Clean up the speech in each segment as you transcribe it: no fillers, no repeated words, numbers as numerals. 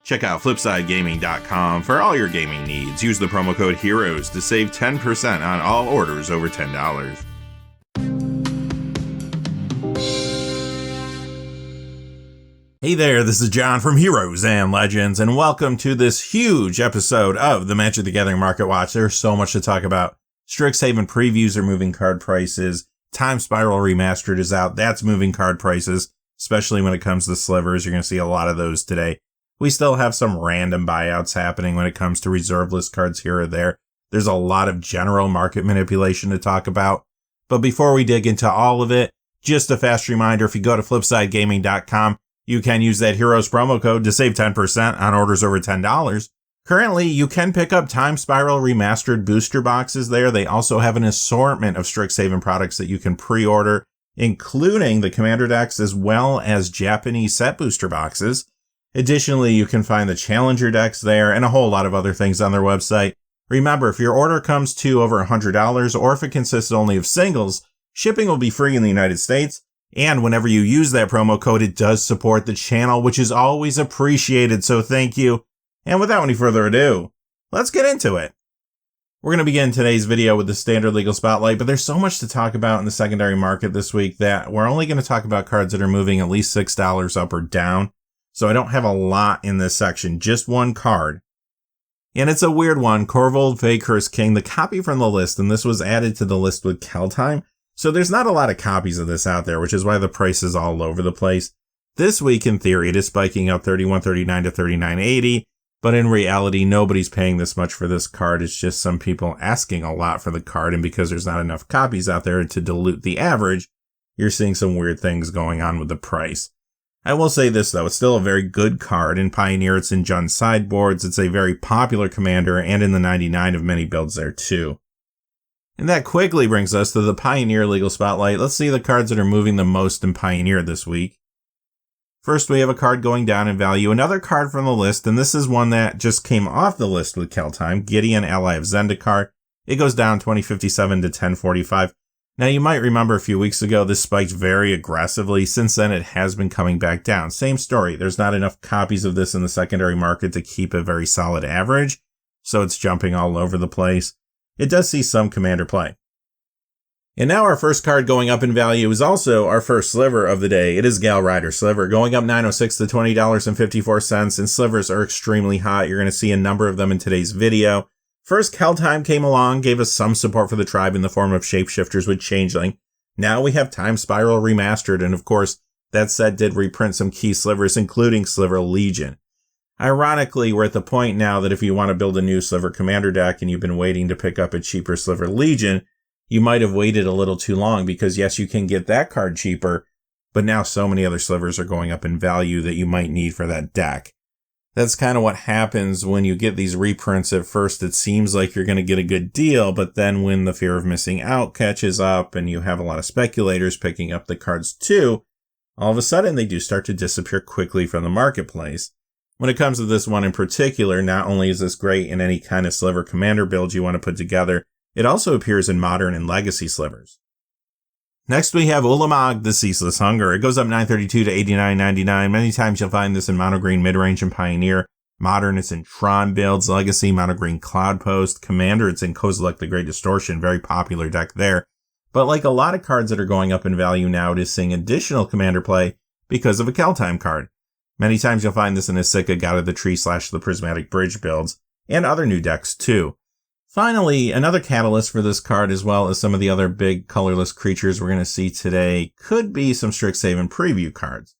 Check out flipsidegaming.com for all your gaming needs. Use the promo code HEROES to save 10% on all orders over $10. Hey there, this is John from Heroes and Legends, and welcome to this huge episode of the Magic the Gathering Market Watch. There's so much to talk about. Strixhaven previews are moving card prices. Time Spiral Remastered is out. That's moving card prices, especially when it comes to slivers. You're going to see a lot of those today. We still have some random buyouts happening when it comes to reserve list cards here or there. There's a lot of general market manipulation to talk about. But before we dig into all of it, just a fast reminder, if you go to flipsidegaming.com, you can use that Heroes promo code to save 10% on orders over $10. Currently, you can pick up Time Spiral Remastered booster boxes there. They also have an assortment of Strixhaven products that you can pre-order, including the Commander decks as well as Japanese set booster boxes. Additionally, you can find the Challenger decks there and a whole lot of other things on their website. Remember, if your order comes to over $100 or if it consists only of singles, shipping will be free in the United States. And whenever you use that promo code, it does support the channel, which is always appreciated. So thank you. And without any further ado, let's get into it. We're going to begin today's video with the standard legal spotlight, but there's so much to talk about in the secondary market this week that we're only going to talk about cards that are moving at least $6 up or down. So I don't have a lot in this section, just one card. And it's a weird one, Korvold Fakehurst King, the copy from the list, and this was added to the list with Kjell. So there's not a lot of copies of this out there, which is why the price is all over the place. This week, in theory, it is spiking up $31.39 to $39.80, but in reality, nobody's paying this much for this card. It's just some people asking a lot for the card, and because there's not enough copies out there to dilute the average, you're seeing some weird things going on with the price. I will say this, though. It's still a very good card. In Pioneer, it's in Jund sideboards. It's a very popular commander, and in the 99 of many builds there, too. And that quickly brings us to the Pioneer Legal Spotlight. Let's see the cards that are moving the most in Pioneer this week. First, we have a card going down in value. Another card from the list, and this is one that just came off the list with Kjell, Gideon, Ally of Zendikar. It goes down 2057 to 1045. Now, you might remember a few weeks ago, this spiked very aggressively. Since then, it has been coming back down. Same story. There's not enough copies of this in the secondary market to keep a very solid average, so it's jumping all over the place. It does see some commander play. And now our first card going up in value is also our first sliver of the day. It is Gal Rider Sliver, going up $9.06 to $20.54, and slivers are extremely hot. You're going to see a number of them in today's video. First, Kjell came along, gave us some support for the tribe in the form of shapeshifters with Changeling. Now we have Time Spiral Remastered, and of course, that set did reprint some key slivers, including Sliver Legion. Ironically, we're at the point now that if you want to build a new Sliver Commander deck and you've been waiting to pick up a cheaper Sliver Legion, you might have waited a little too long because yes, you can get that card cheaper, but now so many other slivers are going up in value that you might need for that deck. That's kind of what happens when you get these reprints. At first, it seems like you're going to get a good deal, but then when the fear of missing out catches up and you have a lot of speculators picking up the cards too, all of a sudden they do start to disappear quickly from the marketplace. When it comes to this one in particular, not only is this great in any kind of sliver commander build you want to put together, it also appears in modern and legacy slivers. Next, we have Ulamog, the Ceaseless Hunger. It goes up $9.32 to $89.99. Many times you'll find this in Mono Green, Midrange, and Pioneer. Modern, it's in Tron builds. Legacy, Mono Green, Cloud Post. Commander, it's in Kozilek the Great Distortion. Very popular deck there. But like a lot of cards that are going up in value now, it is seeing additional commander play because of a Kjell card. Many times you'll find this in Isika, God of the Tree / the Prismatic Bridge builds, and other new decks too. Finally, another catalyst for this card, as well as some of the other big colorless creatures we're going to see today, could be some Strixhaven preview cards.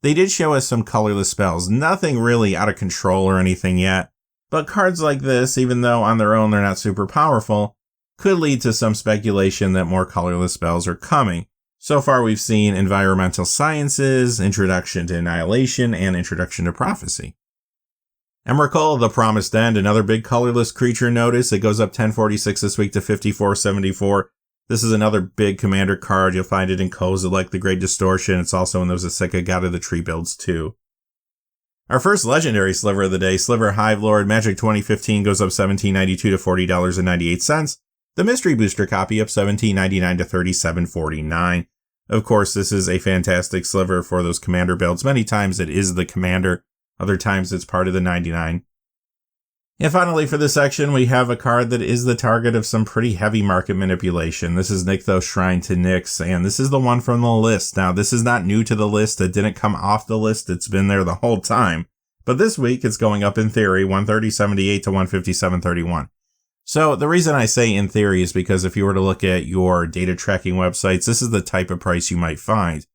They did show us some colorless spells, nothing really out of control or anything yet, but cards like this, even though on their own they're not super powerful, could lead to some speculation that more colorless spells are coming. So far we've seen Environmental Sciences, Introduction to Annihilation, and Introduction to Prophecy. Emrakul, the Promised End, another big colorless creature notice. It goes up 1046 this week to 5474. This is another big commander card. You'll find it in Kozilek, the Great Distortion. It's also in those Isika, God of the Tree builds too. Our first legendary sliver of the day, Sliver Hive Lord, Magic 2015, goes up $17.92 to $40.98. The Mystery Booster copy up $17.99 to $37.49. Of course, this is a fantastic sliver for those commander builds. Many times it is the commander Other times it's part of the 99. And finally, for this section, we have a card that is the target of some pretty heavy market manipulation. This is Nykthos Shrine to Nyx, and this is the one from the list. Now, this is not new to the list. It didn't come off the list. It's been there the whole time. But this week, it's going up in theory, 130.78 to 157.31. So the reason I say in theory is because if you were to look at your data tracking websites, this is the type of price you might find.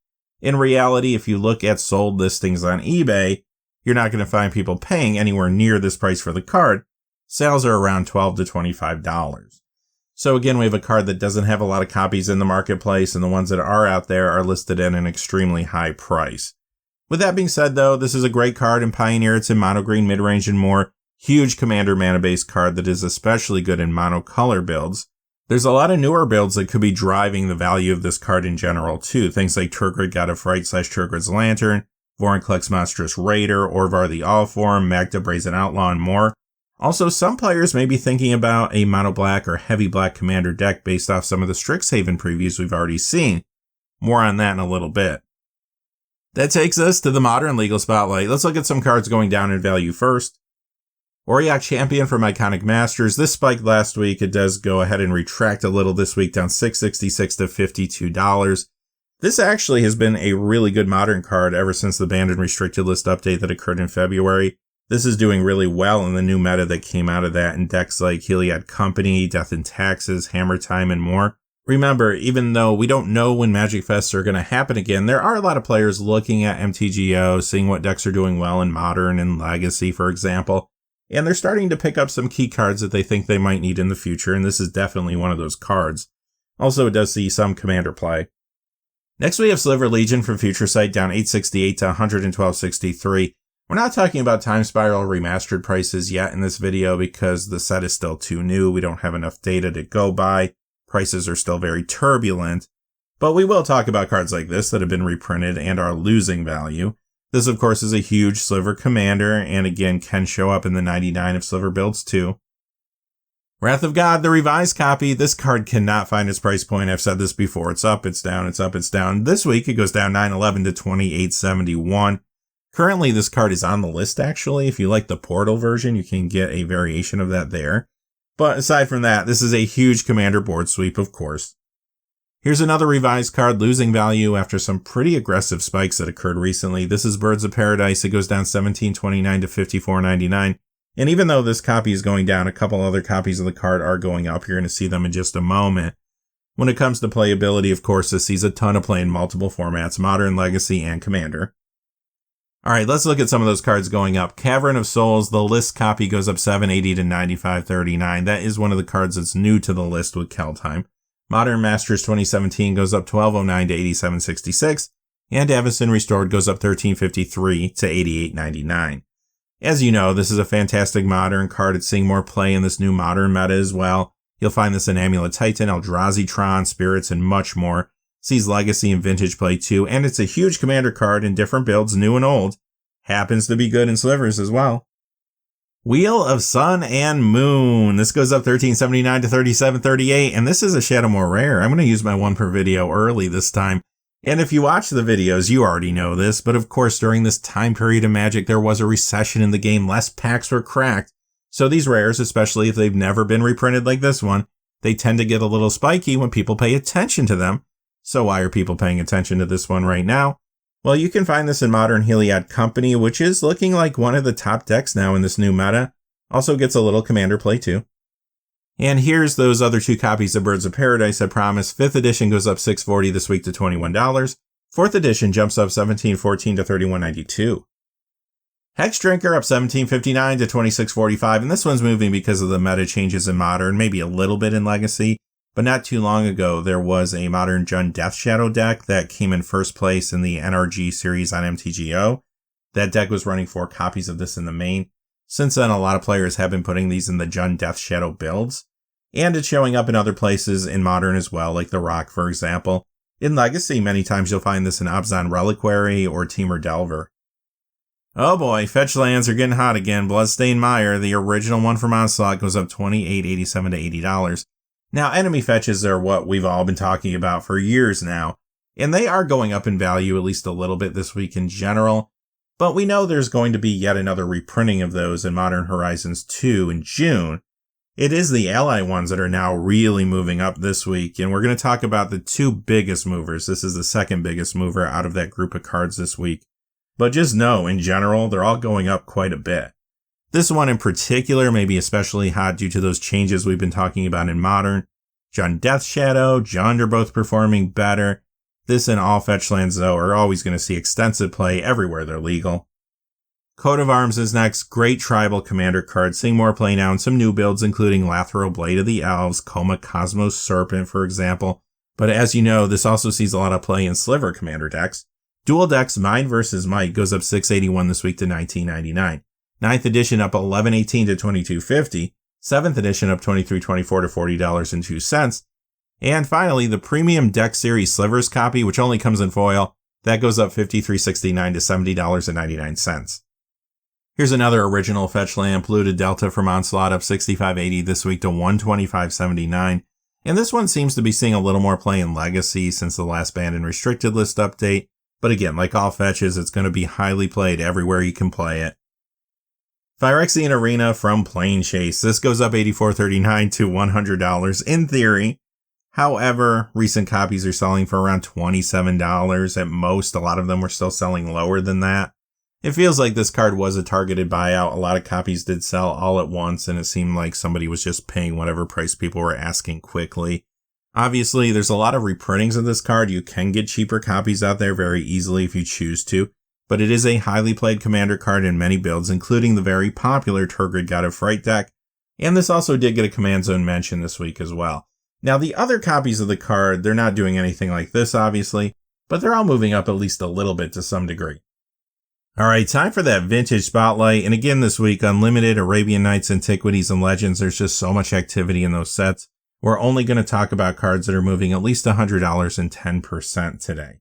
In reality, if you look at sold listings on eBay, you're not going to find people paying anywhere near this price for the card. Sales are around $12 to $25. So again, we have a card that doesn't have a lot of copies in the marketplace, and the ones that are out there are listed at an extremely high price. With that being said, though, this is a great card in Pioneer. It's in mono green, mid-range, and more. Huge commander mana-based card that is especially good in mono-color builds. There's a lot of newer builds that could be driving the value of this card in general, too. Things like Turgid God of Fright / Turgid's Lantern, Vorinclex Monstrous Raider, Orvar the Allform, Magda Brazen Outlaw, and more. Also, some players may be thinking about a mono-black or heavy black commander deck based off some of the Strixhaven previews we've already seen. More on that in a little bit. That takes us to the Modern Legal Spotlight. Let's look at some cards going down in value first. Auriok Champion from Iconic Masters. This spiked last week. It does go ahead and retract a little this week, down $6.66 to $52. This actually has been a really good Modern card ever since the Banned and Restricted List update that occurred in February. This is doing really well in the new meta that came out of that in decks like Heliod Company, Death and Taxes, Hammer Time, and more. Remember, even though we don't know when Magic Fests are going to happen again, there are a lot of players looking at MTGO, seeing what decks are doing well in Modern and Legacy, for example. And they're starting to pick up some key cards that they think they might need in the future, and this is definitely one of those cards. Also, it does see some commander play. Next, we have Sliver Legion from Future Sight, down $8.68 to $112.63. We're not talking about Time Spiral remastered prices yet in this video because the set is still too new. We don't have enough data to go by. Prices are still very turbulent. But we will talk about cards like this that have been reprinted and are losing value. This, of course, is a huge Sliver commander, and again, can show up in the 99 of Sliver builds too. Wrath of God, the revised copy. This card cannot find its price point. I've said this before. It's up, it's down, it's up, it's down. This week, it goes down $9.11 to $28.71. Currently, this card is on the list, actually. If you like the Portal version, you can get a variation of that there. But aside from that, this is a huge commander board sweep, of course. Here's another revised card losing value after some pretty aggressive spikes that occurred recently. This is Birds of Paradise. It goes down $17.29 to $54.99. And even though this copy is going down, a couple other copies of the card are going up. You're going to see them in just a moment. When it comes to playability, of course, this sees a ton of play in multiple formats, Modern, Legacy, and Commander. Alright, let's look at some of those cards going up. Cavern of Souls, the list copy goes up $7.80 to $95.39. That is one of the cards that's new to the list with Kjell time. Modern Masters 2017 goes up $12.09 to $87.66. And Avacyn Restored goes up $13.53 to $88.99. As you know, this is a fantastic Modern card. It's seeing more play in this new Modern meta as well. You'll find this in Amulet Titan, Eldrazi Tron, Spirits, and much more. Sees Legacy and Vintage play too, and it's a huge commander card in different builds, new and old. Happens to be good in Slivers as well. Wheel of Sun and Moon. This goes up $13.79 to $37.38, and this is a Shadowmoor rare. I'm going to use my one per video early this time. And if you watch the videos, you already know this, but of course during this time period of Magic, there was a recession in the game. Less packs were cracked. So these rares, especially if they've never been reprinted like this one, they tend to get a little spiky when people pay attention to them. So why are people paying attention to this one right now? Well, you can find this in Modern Heliod Company, which is looking like one of the top decks now in this new meta. Also gets a little commander play too. And here's those other two copies of Birds of Paradise I promised. 5th edition goes up $6.40 this week to $21. 4th edition jumps up $17.14 to $31.92. Hex Drinker up $17.59 to $26.45, and this one's moving because of the meta changes in Modern, maybe a little bit in Legacy. But not too long ago, there was a Modern Jund Death Shadow deck that came in first place in the NRG series on MTGO. That deck was running 4 copies of this in the main. Since then, a lot of players have been putting these in the Jund Death Shadow builds. And it's showing up in other places in Modern as well, like the Rock, for example. In Legacy, many times you'll find this in Abzan Reliquary or Temur Delver. Oh boy, fetch lands are getting hot again. Bloodstained Mire, the original one from Onslaught, goes up $28.87 to $80. Now, enemy fetches are what we've all been talking about for years now, and they are going up in value at least a little bit this week in general. But we know there's going to be yet another reprinting of those in Modern Horizons 2 in June. It is the Ally ones that are now really moving up this week, and we're going to talk about the two biggest movers. This is the second biggest mover out of that group of cards this week. But just know, in general, they're all going up quite a bit. This one in particular may be especially hot due to those changes we've been talking about in Modern. Jund Death Shadow, Jund are both performing better. This and all fetch lands, though, are always going to see extensive play everywhere they're legal. Coat of Arms is next. Great tribal commander card, seeing more play now in some new builds, including Lathril Blade of the Elves, Koma Cosmos Serpent, for example. But as you know, this also sees a lot of play in Sliver commander decks. Dual decks Mind vs. Might goes up $6.81 this week to $19.99. 9th edition up $11.18 to $22.50. 7th edition up $23.24 to $40.02. And finally, the premium deck series Slivers copy, which only comes in foil, that goes up $53.69 to $70.99. Here's another original fetch land, Polluted Delta from Onslaught, up $65.80 this week to $125.79. And this one seems to be seeing a little more play in Legacy since the last banned and restricted list update. But again, like all fetches, it's going to be highly played everywhere you can play it. Phyrexian Arena from Plane Chase. This goes up $84.39 to $100 in theory. However, recent copies are selling for around $27 at most. A lot of them were still selling lower than that. It feels like this card was a targeted buyout. A lot of copies did sell all at once, and it seemed like somebody was just paying whatever price people were asking quickly. Obviously, there's a lot of reprintings of this card. You can get cheaper copies out there very easily if you choose to, but it is a highly played commander card in many builds, including the very popular Tergrid God of Fright deck, and this also did get a Command Zone mention this week as well. Now, the other copies of the card, they're not doing anything like this, obviously, but they're all moving up at least a little bit to some degree. Alright, time for that vintage spotlight, and again this week, Unlimited, Arabian Nights, Antiquities, and Legends. There's just so much activity in those sets. We're only going to talk about cards that are moving at least $100 and 10% today.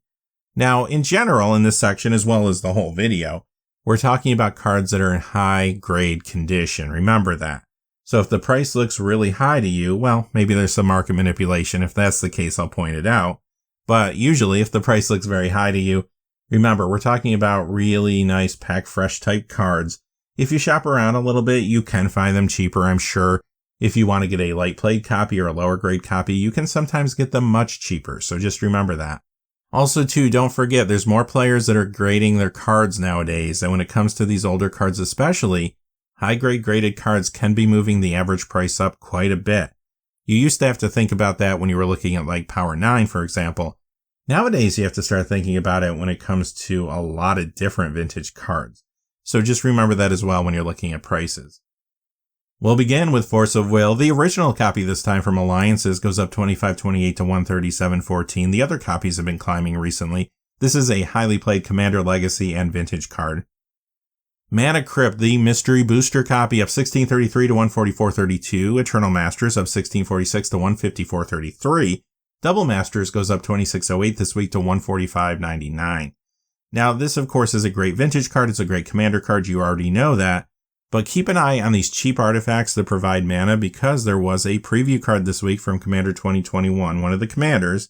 Now, in general, in this section, as well as the whole video, we're talking about cards that are in high-grade condition. Remember that. So if the price looks really high to you, well, maybe there's some market manipulation. If that's the case, I'll point it out. But usually, if the price looks very high to you, remember, we're talking about really nice pack fresh type cards. If you shop around a little bit, you can find them cheaper, I'm sure. If you want to get a light played copy or a lower grade copy, you can sometimes get them much cheaper. So just remember that. Also, too, don't forget, there's more players that are grading their cards nowadays. And when it comes to these older cards especially, high grade graded cards can be moving the average price up quite a bit. You used to have to think about that when you were looking at like Power 9, for example. Nowadays, you have to start thinking about it when it comes to a lot of different vintage cards. So just remember that as well when you're looking at prices. We'll begin with Force of Will. The original copy this time from Alliances goes up $25.28 to $137.14. The other copies have been climbing recently. This is a highly played Commander Legacy and Vintage card. Mana Crypt, the Mystery Booster copy, up $16.33 to $144.32. Eternal Masters up $16.46 to $154.33. Double Masters goes up $26.08 this week to $145.99. Now, this, of course, is a great Vintage card. It's a great Commander card. You already know that. But keep an eye on these cheap artifacts that provide mana, because there was a preview card this week from Commander 2021, one of the commanders,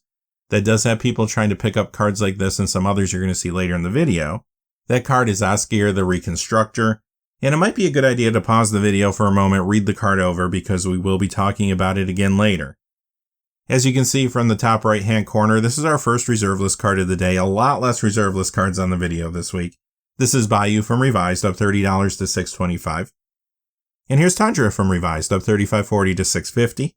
that does have people trying to pick up cards like this and some others you're going to see later in the video. That card is Asgeir the Reconstructor, and it might be a good idea to pause the video for a moment, read the card over, because we will be talking about it again later. As you can see from the top right hand corner, this is our first reserve list card of the day. A lot less reserve list cards on the video this week. This is Bayou from Revised, up $30 to $625. And here's Tundra from Revised, up $35.40 to $650.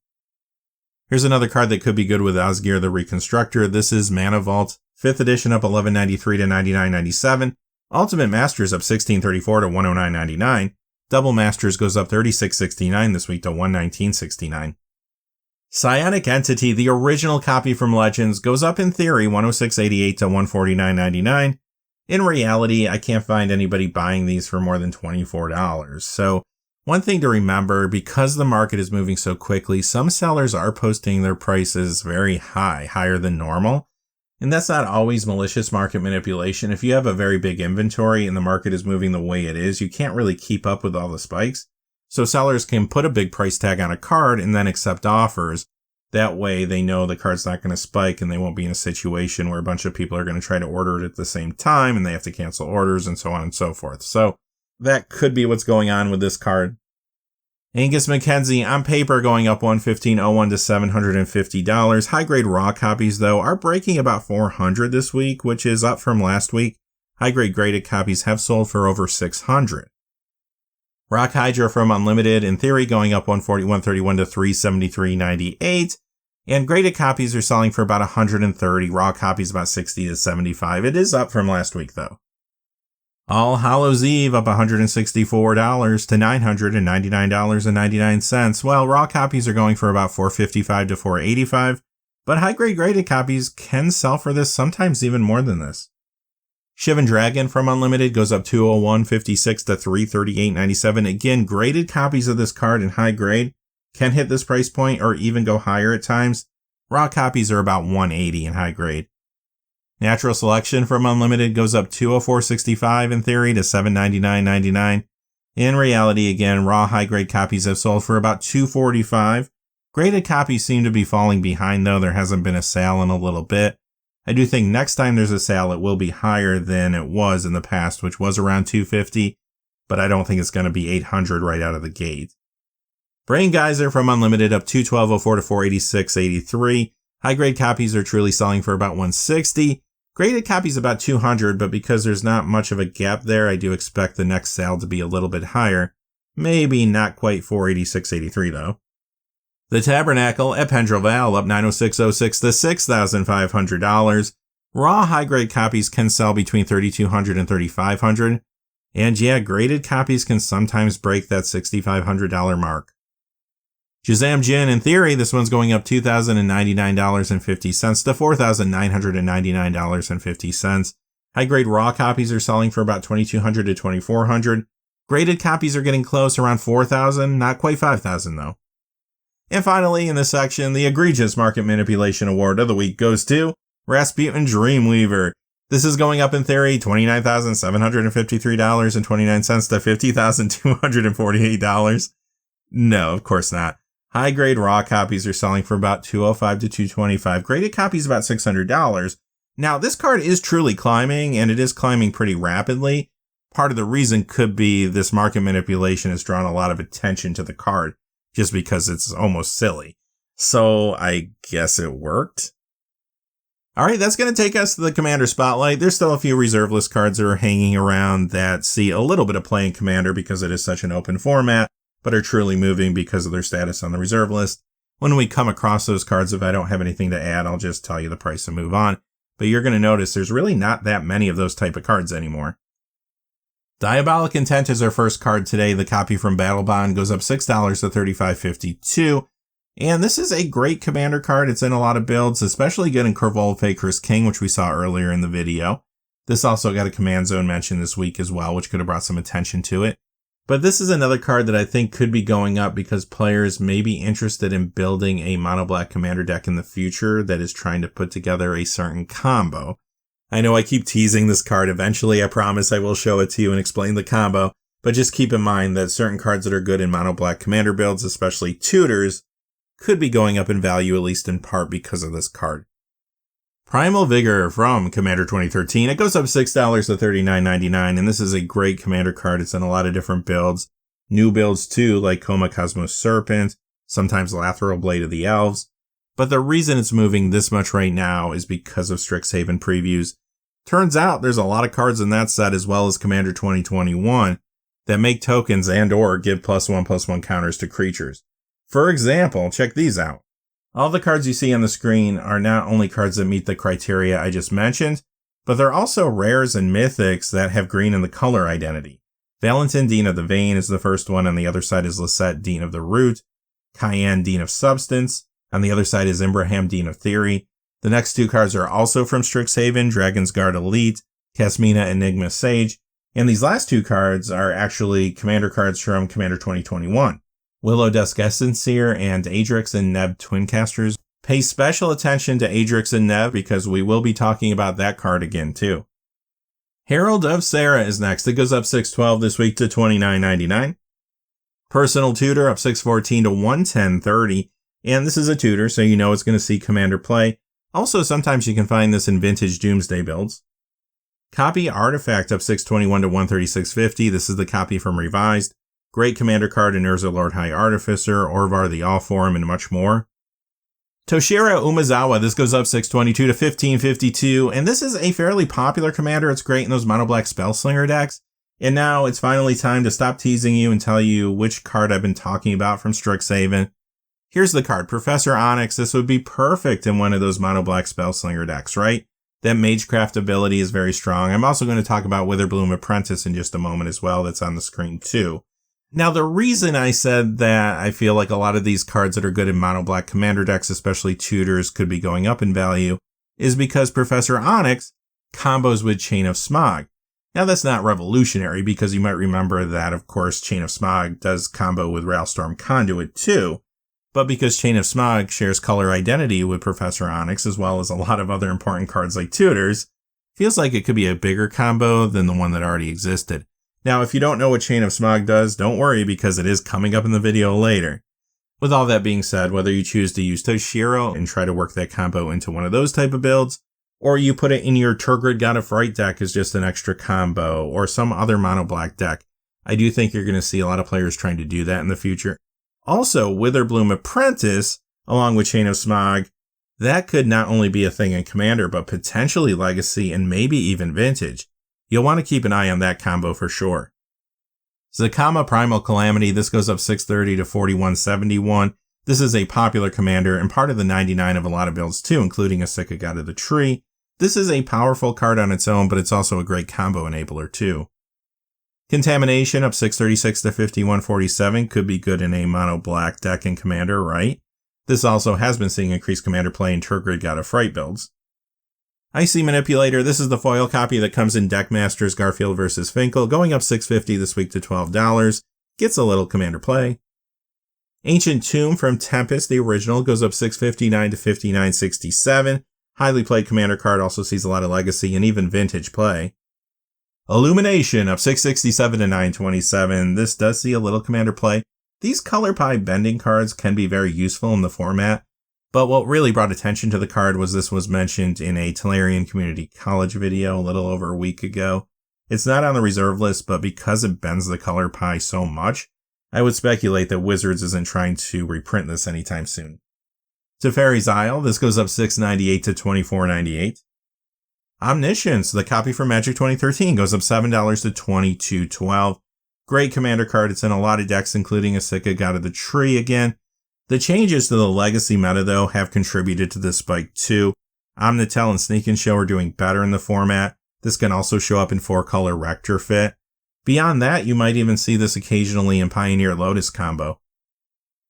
Here's another card that could be good with Asgeir the Reconstructor. This is Mana Vault, 5th edition, up $11.93 to $99.97. Ultimate Masters up $16.34 to $109.99. Double Masters goes up $36.69 this week to $119.69. Psionic Entity, the original copy from Legends, goes up in theory $106.88 to $149.99. In reality, I can't find anybody buying these for more than $24. So one thing to remember, because the market is moving so quickly, some sellers are posting their prices very high, higher than normal. And that's not always malicious market manipulation. If you have a very big inventory and the market is moving the way it is, you can't really keep up with all the spikes. So sellers can put a big price tag on a card and then accept offers. That way they know the card's not going to spike and they won't be in a situation where a bunch of people are going to try to order it at the same time and they have to cancel orders and so on and so forth. So that could be what's going on with this card. Angus McKenzie on paper going up 115.01 to $750. High grade raw copies though are breaking about 400 this week, which is up from last week. High grade graded copies have sold for over 600. Rock Hydra from Unlimited in theory going up 131 to 373.98. And graded copies are selling for about 130. Raw copies about 60 to 75. It is up from last week though. All Hallows Eve up $164 to $999.99. Well, raw copies are going for about $455 to $485, but high-grade graded copies can sell for this, sometimes even more than this. Shivan Dragon from Unlimited goes up $201.56 to $338.97. Again, graded copies of this card in high grade can hit this price point or even go higher at times. Raw copies are about $180 in high grade. Natural Selection from Unlimited goes up $204.65 in theory to $799.99. In reality, again, raw high-grade copies have sold for about $245. Graded copies seem to be falling behind, though. There hasn't been a sale in a little bit. I do think next time there's a sale, it will be higher than it was in the past, which was around $250, but I don't think it's going to be $800 right out of the gate. Brain Geyser from Unlimited up $212.04 to $486.83. High-grade copies are truly selling for about $160. Graded copies about $200, but because there's not much of a gap there, I do expect the next sale to be a little bit higher. Maybe not quite $486.83 though. The Tabernacle at Pendrell up $906.06 to $6,500. Raw high-grade copies can sell between $3,200 and $3,500. And yeah, graded copies can sometimes break that $6,500 mark. Shazam Jin, in theory, this one's going up $2,099.50 to $4,999.50. High-grade raw copies are selling for about $2,200 to $2,400. Graded copies are getting close, around $4,000, not quite $5,000 though. And finally, in this section, the egregious market manipulation award of the week goes to Rasputin Dreamweaver. This is going up in theory $29,753.29 to $50,248. No, of course not. High-grade raw copies are selling for about $205 to $225. Graded copies about $600. Now, this card is truly climbing, and it is climbing pretty rapidly. Part of the reason could be this market manipulation has drawn a lot of attention to the card, just because it's almost silly. So I guess it worked. All right, that's going to take us to the Commander Spotlight. There's still a few reserve list cards that are hanging around that see a little bit of play in Commander because it is such an open format, but are truly moving because of their status on the reserve list. When we come across those cards, if I don't have anything to add, I'll just tell you the price and move on. But you're going to notice there's really not that many of those type of cards anymore. Diabolic Intent is our first card today. The copy from Battle Bond goes up $6 to $35.52. And this is a great Commander card. It's in a lot of builds, especially good in Korvold Faker's King, which we saw earlier in the video. This also got a Command Zone mention this week as well, which could have brought some attention to it. But this is another card that I think could be going up because players may be interested in building a mono black Commander deck in the future that is trying to put together a certain combo. I know I keep teasing this card. Eventually, I promise I will show it to you and explain the combo. But just keep in mind that certain cards that are good in mono black Commander builds, especially tutors, could be going up in value, at least in part because of this card. Primal Vigor from Commander 2013. It goes up $6 to $39.99, and this is a great Commander card. It's in a lot of different builds. New builds too, like Koma Cosmos Serpent, sometimes Lateral Blade of the Elves. But the reason it's moving this much right now is because of Strixhaven previews. Turns out there's a lot of cards in that set as well as Commander 2021 that make tokens and or give +1/+1 counters to creatures. For example, check these out. All the cards you see on the screen are not only cards that meet the criteria I just mentioned, but they're also rares and mythics that have green in the color identity. Valentin, Dean of the Vein, is the first one. On the other side is Lisette, Dean of the Root. Cayenne, Dean of Substance. On the other side is Imbraham, Dean of Theory. The next two cards are also from Strixhaven, Dragon's Guard Elite, Kasmina, Enigma Sage. And these last two cards are actually Commander cards from Commander 2021. Willow Dusk Essenseer and Adrix and Neb Twincasters. Pay special attention to Adrix and Neb because we will be talking about that card again too. Herald of Sarah is next. It goes up $6.12 this week to $29.99. Personal Tutor up $6.14 to $110.30. And this is a tutor, so you know it's going to see commander play. Also, sometimes you can find this in vintage Doomsday builds. Copy Artifact up 621 to 136.50. This is the copy from Revised. Great commander card in Urza Lord High Artificer, Orvar the All-Form, and much more. Toshiro Umezawa, this goes up 622 to 1552, and this is a fairly popular commander. It's great in those mono-black Spellslinger decks. And now it's finally time to stop teasing you and tell you which card I've been talking about from Strixhaven. Here's the card, Professor Onyx. This would be perfect in one of those mono-black Spellslinger decks, right? That Magecraft ability is very strong. I'm also going to talk about Witherbloom Apprentice in just a moment as well. That's on the screen too. Now, the reason I said that I feel like a lot of these cards that are good in mono-black commander decks, especially tutors, could be going up in value is because Professor Onyx combos with Chain of Smog. Now, that's not revolutionary because you might remember that, of course, Chain of Smog does combo with Railstorm Conduit too. But because Chain of Smog shares color identity with Professor Onyx as well as a lot of other important cards like tutors, feels like it could be a bigger combo than the one that already existed. Now, if you don't know what Chain of Smog does, don't worry because it is coming up in the video later. With all that being said, whether you choose to use Toshiro and try to work that combo into one of those type of builds, or you put it in your Turgid God of Fright deck as just an extra combo, or some other mono-black deck, I do think you're going to see a lot of players trying to do that in the future. Also, Witherbloom Apprentice, along with Chain of Smog, that could not only be a thing in Commander, but potentially Legacy and maybe even Vintage. You'll want to keep an eye on that combo for sure. Zakama Primal Calamity, this goes up 630 to 4171. This is a popular commander and part of the 99 of a lot of builds too, including a Sika God of the Tree. This is a powerful card on its own, but it's also a great combo enabler too. Contamination up 636 to 5147 could be good in a mono black deck and commander, right? This also has been seeing increased commander play in Turgid God of Fright builds. Icy Manipulator, this is the foil copy that comes in Deckmasters Garfield vs. Finkel, going up $6.50 this week to $12. Gets a little commander play. Ancient Tomb from Tempest, the original, goes up $6.59 to $59.67. Highly played commander card, also sees a lot of legacy and even vintage play. Illumination up $6.67 to $9.27. This does see a little commander play. These color pie bending cards can be very useful in the format. But what really brought attention to the card was this was mentioned in a Tolarian Community College video a little over a week ago. It's not on the reserve list, but because it bends the color pie so much, I would speculate that Wizards isn't trying to reprint this anytime soon. Teferi's Isle, this goes up $6.98 to $24.98. Omniscience, the copy from Magic 2013, goes up $7 to $22.12. Great commander card. It's in a lot of decks, including a Sika God of the Tree again. The changes to the Legacy meta, though, have contributed to this spike too. Omnitel and Sneak and Show are doing better in the format. This can also show up in 4-color Rector Fit. Beyond that, you might even see this occasionally in Pioneer Lotus combo.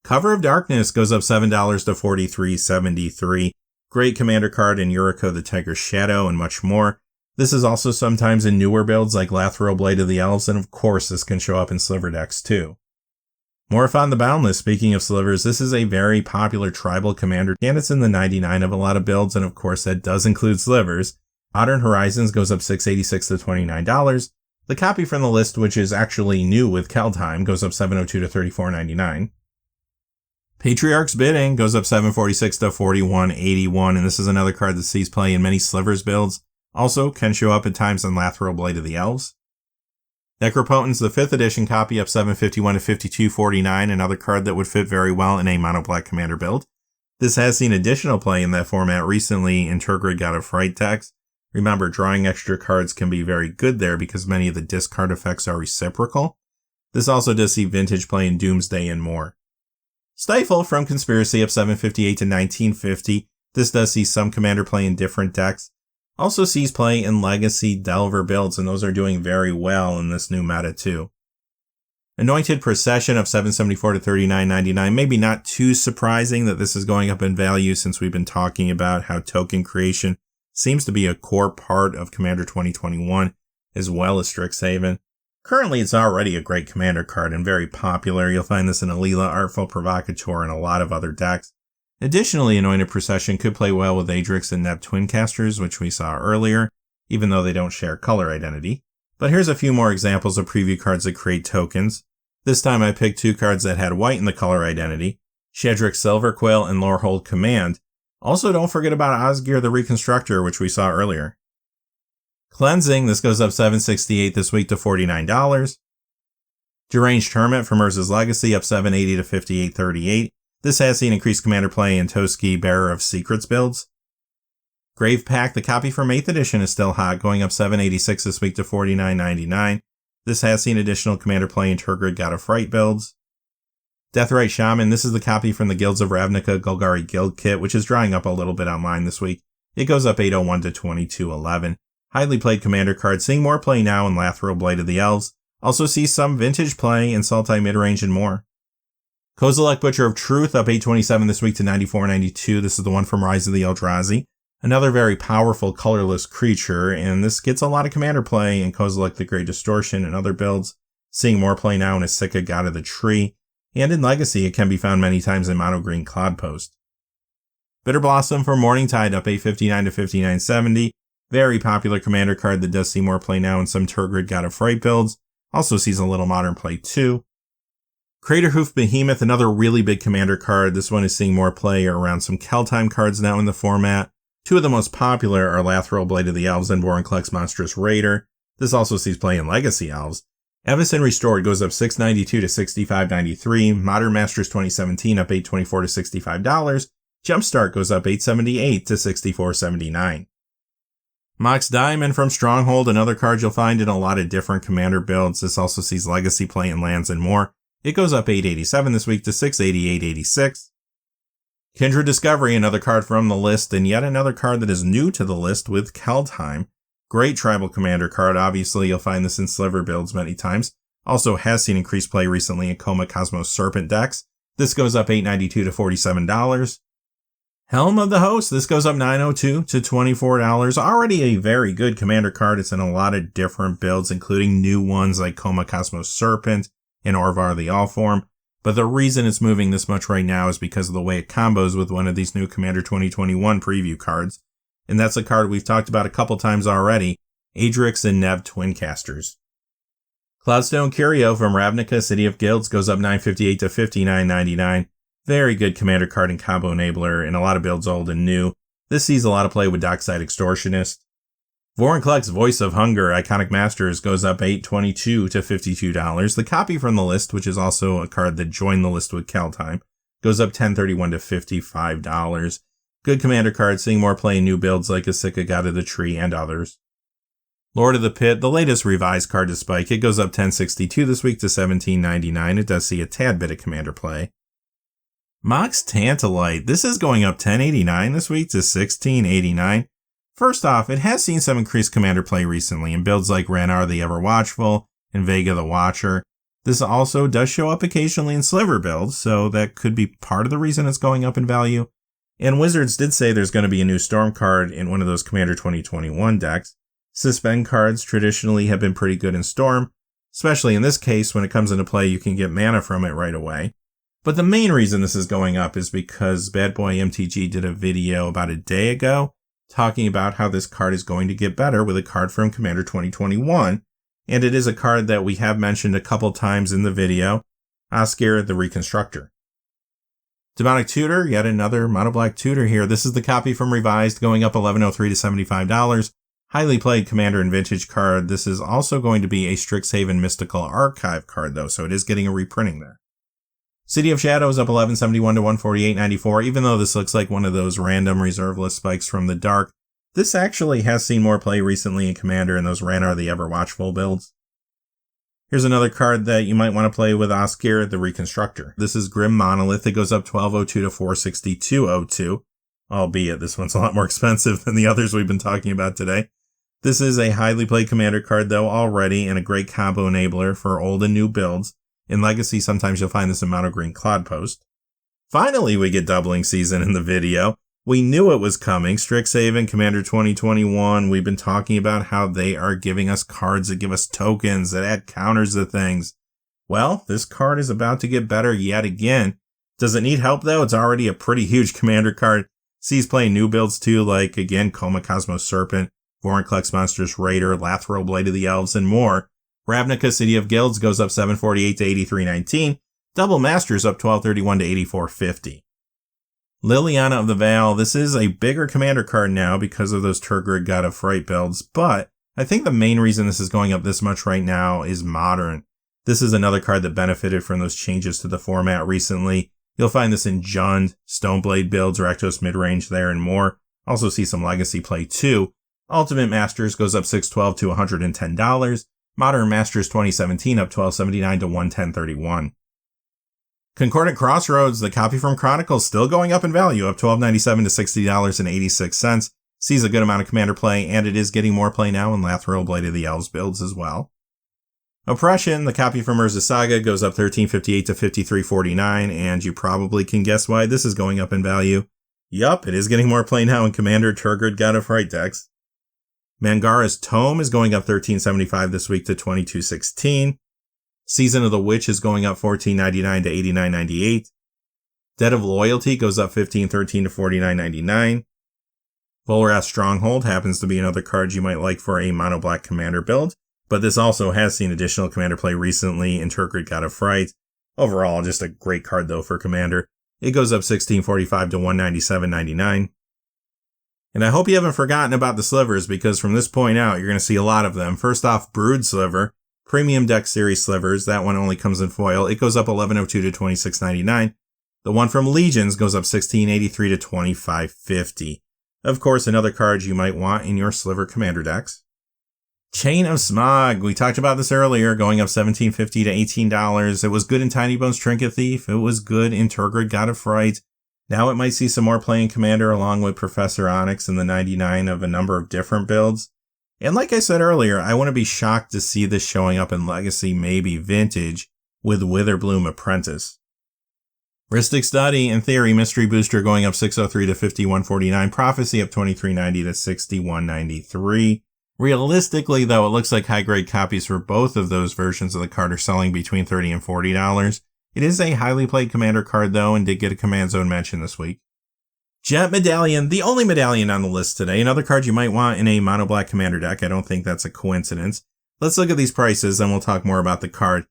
Cover of Darkness goes up $7 to $43.73. Great commander card in Yuriko the Tiger's Shadow and much more. This is also sometimes in newer builds like Lathril Blade of the Elves, and of course this can show up in Sliver decks too. Morphon the Boundless, speaking of Slivers, this is a very popular tribal commander, and it's in the 99 of a lot of builds, and of course that does include Slivers. Modern Horizons goes up $6.86 to $29. The copy from the list, which is actually new with Keldheim, goes up $7.02 to $34.99. Patriarch's Bidding goes up $7.46 to $41.81, and this is another card that sees play in many Slivers builds. Also can show up at times on Lathril Blade of the Elves. Necropotence, the 5th edition copy, up $7.51 to $52.49, another card that would fit very well in a mono-black commander build. This has seen additional play in that format recently in Turgid God of Fright decks. Remember, drawing extra cards can be very good there because many of the discard effects are reciprocal. This also does see vintage play in Doomsday and more. Stifle from Conspiracy up $7.58 to $19.50. This does see some commander play in different decks. Also sees play in Legacy Delver builds, and those are doing very well in this new meta too. Anointed Procession of $7.74 to $39.99. Maybe not too surprising that this is going up in value since we've been talking about how token creation seems to be a core part of Commander 2021 as well as Strixhaven. Currently, it's already a great commander card and very popular. You'll find this in Alila, Artful Provocateur, and a lot of other decks. Additionally, Anointed Procession could play well with Adrix and Nep Twincasters, which we saw earlier, even though they don't share color identity. But here's a few more examples of preview cards that create tokens. This time I picked 2 cards that had white in the color identity. Shedrick Silverquill, and Lorehold Command. Also, don't forget about Osgir the Reconstructor, which we saw earlier. Cleansing, this goes up $7.68 this week to $49. Deranged Hermit from Urza's Legacy up $7.80 to $58.38. This has seen increased commander play in Toski Bearer of Secrets builds. Grave Pact, the copy from 8th edition, is still hot, going up $7.86 this week to $49.99. This has seen additional commander play in Tergrid God of Fright builds. Deathrite Shaman, this is the copy from the Guilds of Ravnica Golgari Guild Kit, which is drying up a little bit online this week. It goes up $8.01 to $22.11. Highly played commander card, seeing more play now in Lathril Blade of the Elves. Also see some vintage play in Sultai Midrange and more. Kozilek Butcher of Truth up $8.27 this week to $94.92. This is the one from Rise of the Eldrazi. Another very powerful colorless creature, and this gets a lot of commander play in Kozilek the Great Distortion and other builds. Seeing more play now in Isika God of the Tree. And in Legacy, it can be found many times in Mono Green Cloudpost. Bitter Blossom for Morningtide up $8.59 to $59.70. Very popular commander card that does see more play now in some Tergrid God of Fright builds. Also sees a little modern play too. Craterhoof Behemoth, another really big commander card. This one is seeing more play around some Keltime cards now in the format. Two of the most popular are Lathril Blade of the Elves and Vorinclex Monstrous Raider. This also sees play in Legacy Elves. Evison Restored goes up $6.92 to $65.93. Modern Masters 2017 up $8.24 to $65. Jumpstart goes up $8.78 to $64.79. Mox Diamond from Stronghold, another card you'll find in a lot of different commander builds. This also sees Legacy play in lands and more. It goes up $8.87 this week to $688.86. Kindred Discovery, another card from the list, and yet another card that is new to the list with Keldheim. Great tribal commander card. Obviously, you'll find this in Sliver builds many times. Also has seen increased play recently in Koma Cosmos Serpent decks. This goes up $8.92 to $47. Helm of the Host, this goes up $9.02 to $24. Already a very good commander card. It's in a lot of different builds, including new ones like Koma Cosmos Serpent and Orvar the Allform. But the reason it's moving this much right now is because of the way it combos with one of these new Commander 2021 preview cards. And that's a card we've talked about a couple times already, Adrix and Nev Twincasters. Cloudstone Curio from Ravnica City of Guilds goes up $9.58 to $59.99. Very good commander card and combo enabler in a lot of builds old and new. This sees a lot of play with Dockside Extortionist. Vorinclex Voice of Hunger Iconic Masters goes up $8.22 to $52. The copy from the list, which is also a card that joined the list with Keldheim, goes up $10.31 to $55. Good commander card, seeing more play in new builds like Isika God of the Tree and others. Lord of the Pit, the latest revised card to Spike, it goes up $10.62 this week to $17.99. It does see a tad bit of commander play. Mox Tantalite, this is going up $10.89 this week to $16.89. First off, it has seen some increased commander play recently in builds like Ranar the Everwatchful and Vega the Watcher. This also does show up occasionally in Sliver builds, so that could be part of the reason it's going up in value. And Wizards did say there's going to be a new Storm card in one of those Commander 2021 decks. Suspend cards traditionally have been pretty good in Storm, especially in this case when it comes into play you can get mana from it right away. But the main reason this is going up is because Bad Boy MTG did a video about a day ago talking about how this card is going to get better with a card from Commander 2021, and it is a card that we have mentioned a couple times in the video, Oscar the Reconstructor. Demonic Tutor, yet another mono black tutor here. This is the copy from Revised, going up $11.03 to $75. Highly played commander and vintage card. This is also going to be a Strixhaven Mystical Archive card though, so it is getting a reprinting there. City of Shadows up $11.71 to $148.94. Even though this looks like one of those random reserve list spikes from the dark, this actually has seen more play recently in Commander in those Ranar the Everwatchful builds. Here's another card that you might want to play with Oscar the Reconstructor. This is Grim Monolith. It goes up $12.02 to $462.02. Albeit this one's a lot more expensive than the others we've been talking about today. This is a highly played commander card though already, and a great combo enabler for old and new builds. In Legacy, sometimes you'll find this in Mono Green Cloudpost. Finally, we get doubling season in the video. We knew it was coming. Strixhaven, Commander 2021. We've been talking about how they are giving us cards that give us tokens, that add counters to things. Well, this card is about to get better yet again. Does it need help though? It's already a pretty huge commander card. Sees play in new builds too, like again, Koma Cosmos Serpent, Vorinclex Monstrous Raider, Lathril Blade of the Elves, and more. Ravnica City of Guilds goes up $7.48 to $83.19. Double Masters up 1231 to 8450. Liliana of the Veil, this is a bigger commander card now because of those Tergrid God of Fright builds, but I think the main reason this is going up this much right now is Modern. This is another card that benefited from those changes to the format recently. You'll find this in Jund, Stoneblade builds, Rakdos midrange there, and more. Also see some Legacy play too. Ultimate Masters goes up $612 to $110. Modern Masters 2017 up $1279 to $110.31. Concordant Crossroads, the copy from Chronicles, still going up in value, up $12.97 to $60.86. Sees a good amount of commander play, and it is getting more play now in Lathril Blade of the Elves builds as well. Oppression, the copy from Urza Saga, goes up $13.58 to $53.49, and you probably can guess why this is going up in value. Yup, it is getting more play now in Commander Tergrid God of Fright decks. Mangara's Tome is going up $13.75 this week to $22.16. Season of the Witch is going up $14.99 to $89.98. Debt of Loyalty goes up $15.13 to $49.99. Volrath Stronghold happens to be another card you might like for a mono black commander build, but this also has seen additional commander play recently in Tergrid God of Fright. Overall, just a great card though for commander. It goes up $16.45 to $197.99. And I hope you haven't forgotten about the slivers, because from this point out, you're going to see a lot of them. First off, Brood Sliver, Premium Deck Series Slivers. That one only comes in foil. It goes up $11.02 to $26.99. The one from Legions goes up $16.83 to $25.50. Of course, another card you might want in your Sliver commander decks. Chain of Smog. We talked about this earlier, going up $17.50 to $18. It was good in Tiny Bones Trinket Thief. It was good in Tergrid God of Fright. Now it might see some more play in Commander along with Professor Onyx in the 99 of a number of different builds. And like I said earlier, I wouldn't be shocked to see this showing up in Legacy, maybe Vintage, with Witherbloom Apprentice. Rhystic Study, in theory, Mystery Booster going up $603 to $51.49. Prophecy up $23.90 to $61.93. Realistically, though, it looks like high-grade copies for both of those versions of the card are selling between $30 and $40. It is a highly played commander card, though, and did get a Command Zone mention this week. Jet Medallion, the only medallion on the list today. Another card you might want in a mono-black commander deck. I don't think that's a coincidence. Let's look at these prices, and we'll talk more about the card.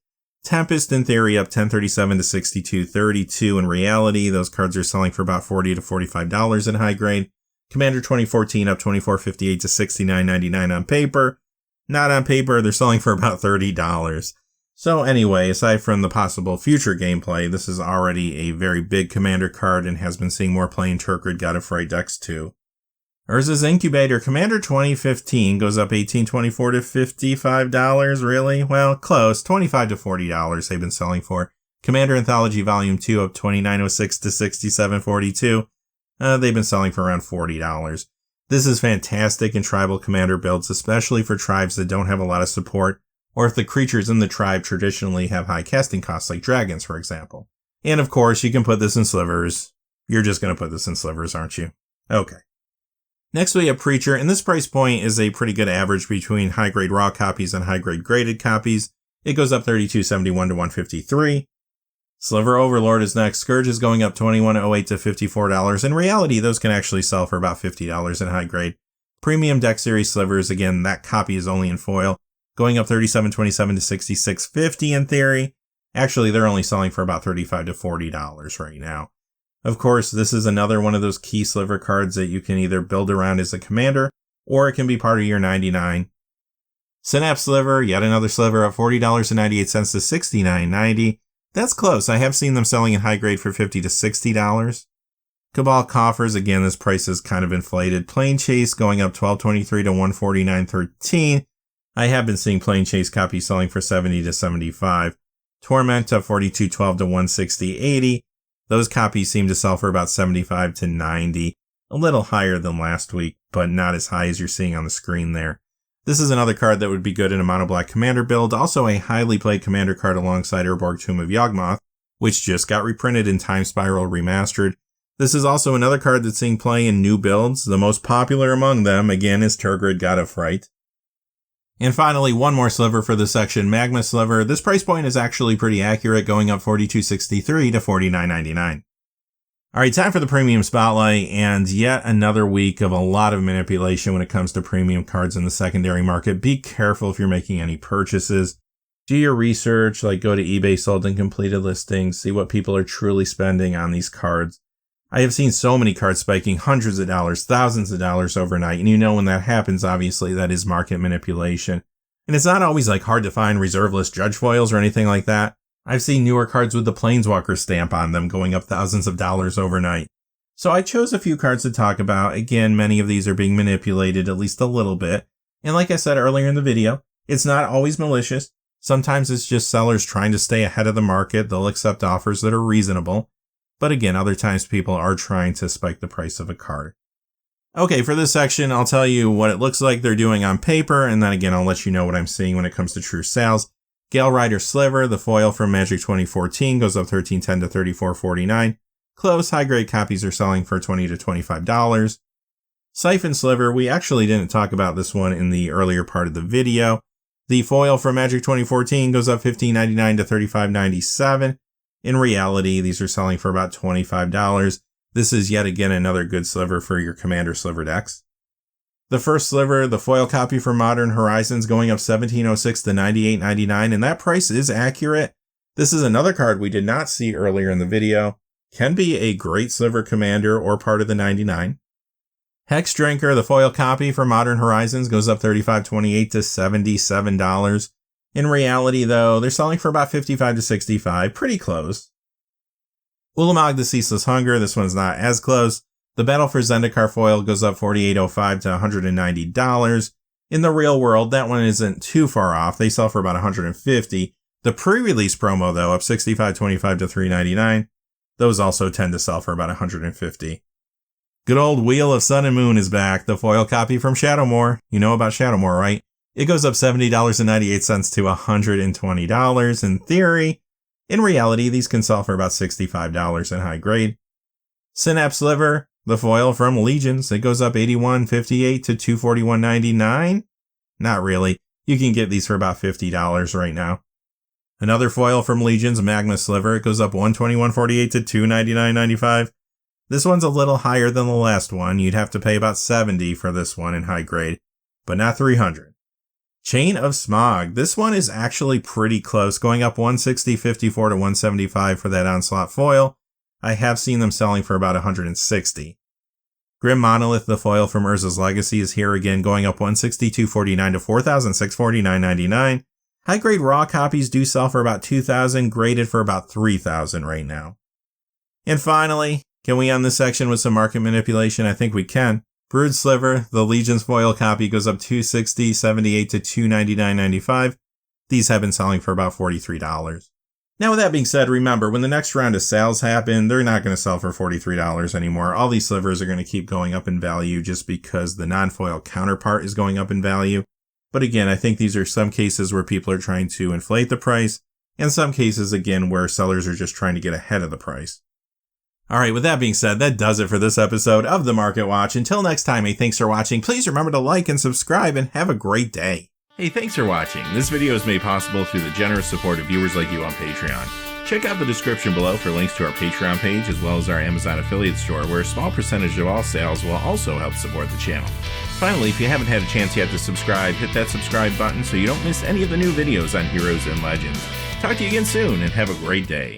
Tempest, in theory, up $10.37 to $62.32. In reality, those cards are selling for about $40 to $45 in high grade. Commander 2014 up $24.58 to $69.99 on paper. Not on paper, they're selling for about $30. So anyway, aside from the possible future gameplay, this is already a very big commander card and has been seeing more play in Tergrid God of Fright decks too. Urza's Incubator, Commander 2015 goes up $18.24 to $55, really? Well, close, $25 to $40 they've been selling for. Commander Anthology Volume 2 up $29.06 to $67.42. They've been selling for around $40. This is fantastic in tribal commander builds, especially for tribes that don't have a lot of support, or if the creatures in the tribe traditionally have high casting costs, like dragons, for example. And of course, you can put this in slivers. You're just going to put this in slivers, aren't you? Okay. Next we have Preacher, and this price point is a pretty good average between high-grade raw copies and high-grade graded copies. It goes up $32.71 to $153. Sliver Overlord is next. Scourge is going up $21.08 to $54. In reality, those can actually sell for about $50 in high grade. Premium Deck Series Slivers, again, that copy is only in foil, going up $37.27 to $66.50 in theory. Actually, they're only selling for about $35 to $40 right now. Of course, this is another one of those key sliver cards that you can either build around as a commander, or it can be part of your 99. Synapse Sliver, yet another sliver, up $40.98 to $69.90. That's close. I have seen them selling in high grade for $50 to $60. Cabal Coffers, again, this price is kind of inflated. Plane Chase going up $12.23 to $149.13. I have been seeing Plane Chase copies selling for $70 to $75. Torment up $42.12 to $160.80. Those copies seem to sell for about $75 to $90. A little higher than last week, but not as high as you're seeing on the screen there. This is another card that would be good in a mono-black commander build, also a highly played commander card alongside Urborg Tomb of Yawgmoth, which just got reprinted in Time Spiral Remastered. This is also another card that's seeing play in new builds. The most popular among them, again, is Tergrid God of Fright. And finally, one more sliver for this section, Magma Sliver. This price point is actually pretty accurate, going up $42.63 to $49.99. Alright, time for the Premium Spotlight, and yet another week of a lot of manipulation when it comes to premium cards in the secondary market. Be careful if you're making any purchases. Do your research, like go to eBay sold and completed listings, see what people are truly spending on these cards. I have seen so many cards spiking hundreds of dollars, thousands of dollars overnight, and you know when that happens, obviously, that is market manipulation. And it's not always like hard to find reserve list judge foils or anything like that. I've seen newer cards with the Planeswalker stamp on them going up thousands of dollars overnight. So I chose a few cards to talk about. Again, many of these are being manipulated at least a little bit. And like I said earlier in the video, it's not always malicious. Sometimes it's just sellers trying to stay ahead of the market. They'll accept offers that are reasonable. But again, other times people are trying to spike the price of a card. Okay, for this section, I'll tell you what it looks like they're doing on paper, and then again, I'll let you know what I'm seeing when it comes to true sales. Gale Rider Sliver, the foil from Magic 2014, goes up $13.10 to $34.49. Close high-grade copies are selling for $20 to $25. Siphon Sliver, we actually didn't talk about this one in the earlier part of the video. The foil from Magic 2014 goes up $15.99 to $35.97. In reality, these are selling for about $25. This is yet again another good sliver for your Commander Sliver decks. The first sliver, the foil copy for Modern Horizons, going up $17.06 to $98.99, and that price is accurate. This is another card we did not see earlier in the video. Can be a great sliver commander or part of the 99. Hex Drinker, the foil copy for Modern Horizons, goes up $35.28 to $77. In reality, though, they're selling for about $55 to $65, pretty close. Ulamog, the Ceaseless Hunger, this one's not as close. The Battle for Zendikar foil goes up $48.05 to $190. In the real world, that one isn't too far off. They sell for about $150. The pre-release promo, though, up $65.25 to $399. Those also tend to sell for about $150. Good old Wheel of Sun and Moon is back. The foil copy from Shadowmoor. You know about Shadowmoor, right? It goes up $70.98 to $120 in theory. In reality, these can sell for about $65 in high grade. Synapse Sliver, the foil from Legions, it goes up $81.58 to $241.99. Not really. You can get these for about $50 right now. Another foil from Legions, Magma Sliver, it goes up $121.48 to $299.95. This one's a little higher than the last one. You'd have to pay about $70 for this one in high grade, but not $300. Chain of Smog. This one is actually pretty close, going up $160.54 to $175 for that Onslaught foil. I have seen them selling for about $160. Grim Monolith, the foil from Urza's Legacy, is here again, going up $162.49 to $4,649.99. High-grade raw copies do sell for about $2,000, graded for about $3,000 right now. And finally, can we end this section with some market manipulation? I think we can. Brood Sliver, the Legion's foil copy, goes up $260.78 to $299.95. These have been selling for about $43. Now, with that being said, remember, when the next round of sales happen, they're not going to sell for $43 anymore. All these slivers are going to keep going up in value just because the non-foil counterpart is going up in value. But again, I think these are some cases where people are trying to inflate the price, and some cases, again, where sellers are just trying to get ahead of the price. Alright, with that being said, that does it for this episode of The Market Watch. Until next time, hey, thanks for watching. Please remember to like and subscribe, and have a great day. Hey, thanks for watching. This video is made possible through the generous support of viewers like you on Patreon. Check out the description below for links to our Patreon page, as well as our Amazon affiliate store, where a small percentage of all sales will also help support the channel. Finally, if you haven't had a chance yet to subscribe, hit that subscribe button so you don't miss any of the new videos on Heroes and Legends. Talk to you again soon, and have a great day.